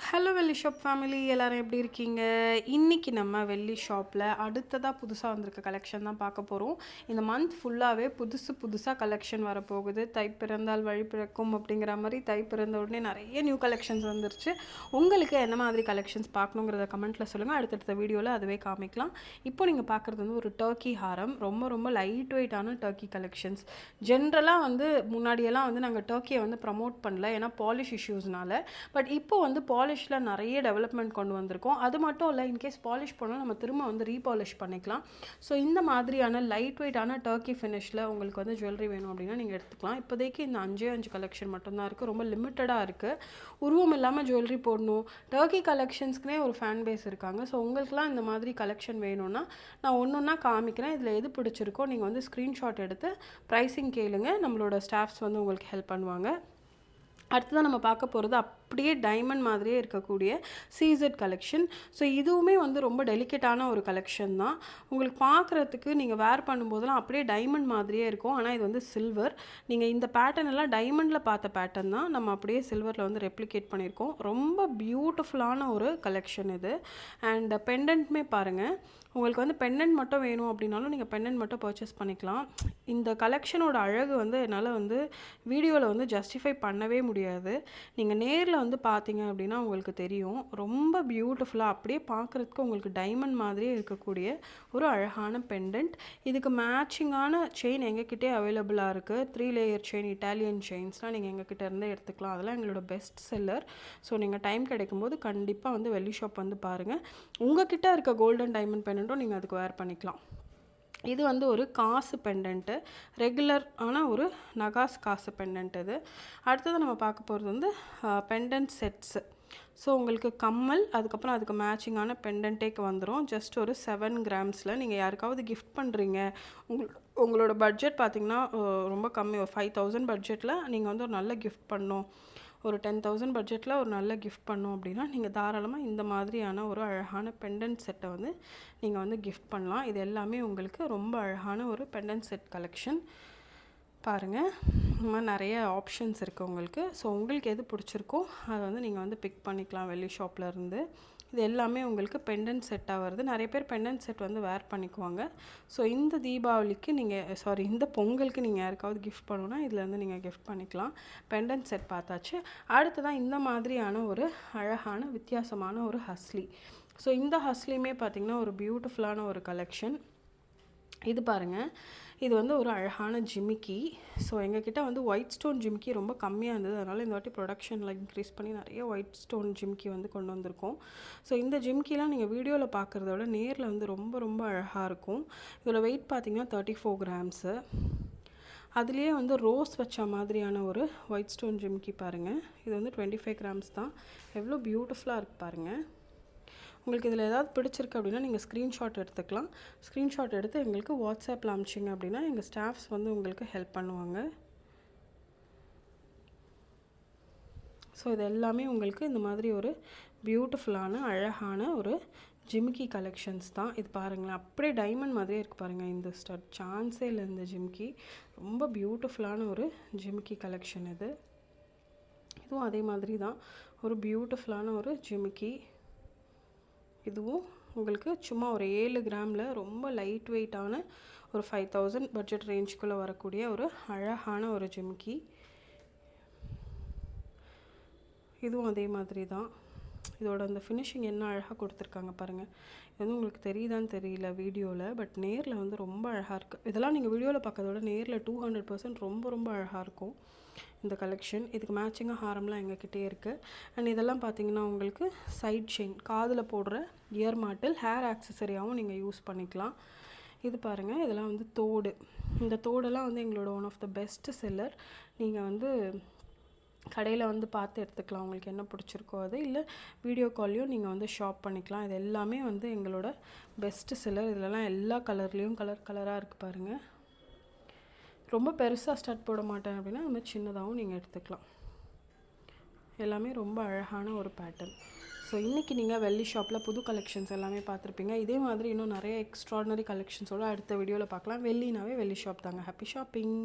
Hello வெள்ளி shop family எல்லோரும் எப்படி இருக்கீங்க? இன்றைக்கி நம்ம வெள்ளி ஷாப்பில் அடுத்ததாக புதுசாக வந்திருக்க கலெக்ஷன் தான் பார்க்க போகிறோம். இந்த மந்த் ஃபுல்லாகவே புதுசாக கலெக்ஷன் வரப்போகுது. தை பிறந்தால் வழி பிறக்கும் அப்படிங்கிற மாதிரி தை பிறந்த உடனே நிறைய நியூ கலெக்ஷன்ஸ் வந்துருச்சு. உங்களுக்கு என்ன மாதிரி கலெக்ஷன்ஸ் பார்க்கணுங்கிறத கமெண்ட்டில் சொல்லுங்கள். அடுத்தடுத்த வீடியோவில் அதுவே காமிக்கலாம். இப்போ நீங்கள் பார்க்குறது வந்து ஒரு டர்க்கி ஹாரம். ரொம்ப லைட் வெயிட்டான டர்க்கி கலெக்ஷன்ஸ். ஜென்ரலாக வந்து முன்னாடியெல்லாம் வந்து நாங்கள் டர்க்கியை வந்து ப்ரமோட் பண்ணல, ஏன்னா பாலிஷ் இஷ்யூஸ்னால. பட் இப்போ வந்து பாலிஷில் நிறைய டெவலப்மெண்ட் கொண்டு வந்திருக்கோம். அது மட்டும் இல்லை, இன்கேஸ் பாலிஷ் பண்ணால் நம்ம திரும்ப வந்து ரீபாலிஷ் பண்ணிக்கலாம். ஸோ இந்த மாதிரியான லைட் வெயிட்டான டர்க்கி ஃபினிஷில் உங்களுக்கு வந்து ஜுவல்லரி வேணும் அப்படின்னா நீங்கள் எடுத்துக்கலாம். இப்போதைக்கு இந்த 5 கலெக்ஷன் மட்டும்தான் இருக்குது. ரொம்ப லிமிட்டடாக இருக்குது. உருவம் இல்லாமல் ஜுவல்லரி போடணும், டர்க்கி கலெக்ஷன்ஸ்க்குனே ஒரு ஃபேன் பேஸ் இருக்காங்க. ஸோ உங்களுக்குலாம் இந்த மாதிரி கலெக்ஷன் வேணும்னா நான் ஒன்று ஒன்றா காமிக்கிறேன். இதில் எது பிடிச்சிருக்கோ நீங்கள் வந்து ஸ்க்ரீன்ஷாட் எடுத்து ப்ரைஸிங் கேளுங்க. நம்மளோட ஸ்டாஃப்ஸ் வந்து உங்களுக்கு ஹெல்ப் பண்ணுவாங்க. அடுத்ததான் நம்ம பார்க்க போகிறது அப்படியே டைமண்ட் மாதிரியே இருக்கக்கூடிய சீசட் கலெக்ஷன். ஸோ இதுவுமே வந்து ரொம்ப டெலிகேட்டான ஒரு கலெக்ஷன் தான். உங்களுக்கு பார்க்குறதுக்கு நீங்கள் வேர் பண்ணும்போதெல்லாம் அப்படியே டைமண்ட் மாதிரியே இருக்கும். ஆனால் இது வந்து சில்வர். நீங்கள் இந்த பேட்டர்ன் எல்லாம் டைமண்டில் பார்த்த பேட்டர்ன் தான் நம்ம அப்படியே சில்வரில் வந்து ரெப்ளிகேட் பண்ணியிருக்கோம். ரொம்ப பியூட்டிஃபுல்லான ஒரு கலெக்ஷன் இது. அண்ட் பெண்டன்ட்டுமே பாருங்கள், உங்களுக்கு வந்து பெண்டன்ட் மட்டும் வேணும் அப்படின்னாலும் நீங்கள் பெண்டன்ட் மட்டும் பர்ச்சேஸ் பண்ணிக்கலாம். இந்த கலெக்ஷனோட அழகு வந்து என்னால் வந்து வீடியோவில் வந்து ஜஸ்டிஃபை பண்ணவே முடியாது. நீங்கள் நேரில் வந்து பார்த்தீங்க அப்படின்னா உங்களுக்கு தெரியும். ரொம்ப பியூட்டிஃபுல்லாக அப்படியே பார்க்குறதுக்கு உங்களுக்கு டைமண்ட் மாதிரியே இருக்கக்கூடிய ஒரு அழகான பெண்டன்ட். இதுக்கு மேட்சிங்கான செயின் எங்ககிட்டே அவைலபிளாக இருக்குது. 3 லேயர் செயின், இட்டாலியன் செயின்ஸ்லாம் நீங்கள் எங்ககிட்ட இருந்தே எடுத்துக்கலாம். அதெல்லாம் எங்களோட பெஸ்ட் செல்லர். ஸோ நீங்கள் டைம் கிடைக்கும்போது கண்டிப்பாக வந்து வெள்ளி ஷாப் வந்து பாருங்கள். உங்ககிட்ட இருக்க கோல்டன் டைமண்ட் பெண்டன்ட்டும் நீங்கள் அதுக்கு வேர் பண்ணிக்கலாம். இது வந்து ஒரு காசு பெண்டன்ட்டு, ரெகுலர் ஆனால் ஒரு நகாஸ் காசு பெண்டன்ட். இது அடுத்தது நம்ம பார்க்க போகிறது வந்து பெண்டன்ட் செட்ஸு. ஸோ உங்களுக்கு கம்மல், அதுக்கப்புறம் அதுக்கு மேட்சிங்கான பெண்டன்ட்டேக்கு வந்துடும். ஜஸ்ட் ஒரு 7 கிராம்ஸில் நீங்கள் யாருக்காவது கிஃப்ட் பண்ணுறீங்க, உங்களோட பட்ஜெட் பார்த்திங்கன்னா ரொம்ப கம்மி, ஒரு 5000 பட்ஜெட்டில் நீங்கள் வந்து ஒரு நல்ல கிஃப்ட் பண்ணணும், ஒரு 10,000 பட்ஜெட்டில் ஒரு நல்ல கிஃப்ட் பண்ணோம் அப்படின்னா நீங்கள் தாராளமாக இந்த மாதிரியான ஒரு அழகான பெண்டன்ட் செட்டை வந்து நீங்கள் வந்து கிஃப்ட் பண்ணலாம். இது எல்லாமே உங்களுக்கு ரொம்ப அழகான ஒரு பெண்டன்ட் செட் கலெக்ஷன். பாருங்கள், இந்த மாதிரி நிறைய ஆப்ஷன்ஸ் இருக்குது உங்களுக்கு. ஸோ உங்களுக்கு எது பிடிச்சிருக்கோ அதை வந்து நீங்கள் வந்து பிக் பண்ணிக்கலாம் வெள்ளி ஷாப்பில் இருந்து. இது எல்லாமே உங்களுக்கு பெண்டன்ட் செட்டாக வருது. நிறைய பேர் பெண்டன்ட் செட் வந்து வேர் பண்ணிக்குவாங்க. ஸோ இந்த தீபாவளிக்கு நீங்கள் இந்த பொங்கலுக்கு நீங்கள் யாருக்காவது கிஃப்ட் பண்ணணுன்னா இதில் வந்து நீங்கள் கிஃப்ட் பண்ணிக்கலாம். பெண்டன்ட் செட் பார்த்தாச்சு. அடுத்ததான் இந்த மாதிரியான ஒரு அழகான வித்தியாசமான ஒரு ஹஸ்லி. ஸோ இந்த ஹஸ்லியுமே பார்த்திங்கன்னா ஒரு பியூட்டிஃபுல்லான ஒரு கலெக்ஷன். இது பாருங்கள், இது வந்து ஒரு அழகான ஜிமிக்கி. ஸோ எங்ககிட்ட வந்து ஒயிட் ஸ்டோன் ஜிமிக்கி ரொம்ப கம்மியாக இருந்தது. அதனால் இந்த வாட்டி ப்ரொடக்ஷனில் இன்க்ரீஸ் பண்ணி நிறைய ஒயிட் ஸ்டோன் ஜிமிக்கி வந்து கொண்டு வந்திருக்கோம். ஸோ இந்த ஜிமிக்கிலாம் நீங்கள் வீடியோவில் பார்க்குறத விட நேரில் வந்து ரொம்ப அழகாக இருக்கும். இதோட வெயிட் பார்த்திங்கன்னா 34 கிராம்ஸு. அதுலேயே வந்து ரோஸ் வச்ச மாதிரியான ஒரு ஒயிட் ஸ்டோன் ஜிமிக்கி பாருங்கள். இது வந்து 25 கிராம்ஸ் தான். எவ்வளோ பியூட்டிஃபுல்லாக இருக்குது பாருங்கள். உங்களுக்கு இதில் ஏதாவது பிடிச்சிருக்கு அப்படின்னா நீங்கள் ஸ்க்ரீன்ஷாட் எடுத்துக்கலாம். ஸ்க்ரீன்ஷாட் எடுத்து எங்களுக்கு வாட்ஸ்அப்பில் அனுப்பிச்சிங்க அப்படின்னா எங்கள் ஸ்டாஃப்ஸ் வந்து உங்களுக்கு ஹெல்ப் பண்ணுவாங்க. ஸோ இது எல்லாமே உங்களுக்கு இந்த மாதிரி ஒரு பியூட்டிஃபுல்லான அழகான ஒரு ஜிமிக்கி கலெக்ஷன்ஸ் தான். இது பாருங்களேன், அப்படியே டைமண்ட் மாதிரியே இருக்குது பாருங்கள். இந்த ஸ்டட் சான்ஸே இல்லை. இந்த ஜிமிக்கி ரொம்ப பியூட்டிஃபுல்லான ஒரு ஜிமிக்கி கலெக்ஷன் இது. இதுவும் அதே மாதிரி தான், ஒரு பியூட்டிஃபுல்லான ஒரு ஜிமிக்கி. இதுவும் உங்களுக்கு சும்மா ஒரு 7 கிராமில் ரொம்ப லைட் வெயிட்டான ஒரு 5000 பட்ஜெட் ரேஞ்சுக்குள்ளே வரக்கூடிய ஒரு அழகான ஒரு ஜிமிக்கி. இதுவும் அதே மாதிரி தான். இதோட அந்த ஃபினிஷிங் என்ன அழகாக கொடுத்துருக்காங்க பாருங்கள். இது வந்து உங்களுக்கு தெரியுதான்னு தெரியல வீடியோவில், பட் நேரில் வந்து ரொம்ப அழகாக இருக்குது. இதெல்லாம் நீங்கள் வீடியோவில் பார்க்கறத விட நேரில் 200% ரொம்ப அழகாக இருக்கும் இந்த கலெக்ஷன். இதுக்கு மேட்சிங்காக ஹாரம்லாம் எங்ககிட்டே இருக்குது. அண்ட் இதெல்லாம் பார்த்தீங்கன்னா உங்களுக்கு சைட் செயின், காதில் போடுற இயர் மாட்டில், ஹேர் ஆக்சசரியாகவும் நீங்கள் யூஸ் பண்ணிக்கலாம். இது பாருங்கள், இதெல்லாம் வந்து தோடு. இந்த தோடெல்லாம் வந்து எங்களோட one of the best seller. நீங்கள் வந்து கடையில் வந்து பார்த்து எடுத்துக்கலாம், உங்களுக்கு என்ன பிடிச்சிருக்கோ அது. இல்லை வீடியோ கால்லையும் நீங்கள் வந்து ஷாப் பண்ணிக்கலாம். இது எல்லாமே வந்து எங்களோட பெஸ்ட்டு செல்லர். இதிலலாம் எல்லா கலர்லேயும் கலராக இருக்குது பாருங்கள். ரொம்ப பெருசாக ஸ்டட் போட மாட்டேன் அப்படின்னா அது மாதிரி சின்னதாகவும் நீங்கள் எடுத்துக்கலாம். எல்லாமே ரொம்ப அழகான ஒரு பேட்டர்ன். ஸோ இன்றைக்கி நீங்கள் வெள்ளி ஷாப்பில் புது கலெக்ஷன்ஸ் எல்லாமே பார்த்துருப்பீங்க. இதே மாதிரி இன்னும் நிறைய எக்ஸ்ட்ராடினரி கலெக்ஷன்ஸோடு அடுத்த வீடியோவில் பார்க்கலாம். வெள்ளினாவே வெள்ளி ஷாப் தாங்க. Happy shopping.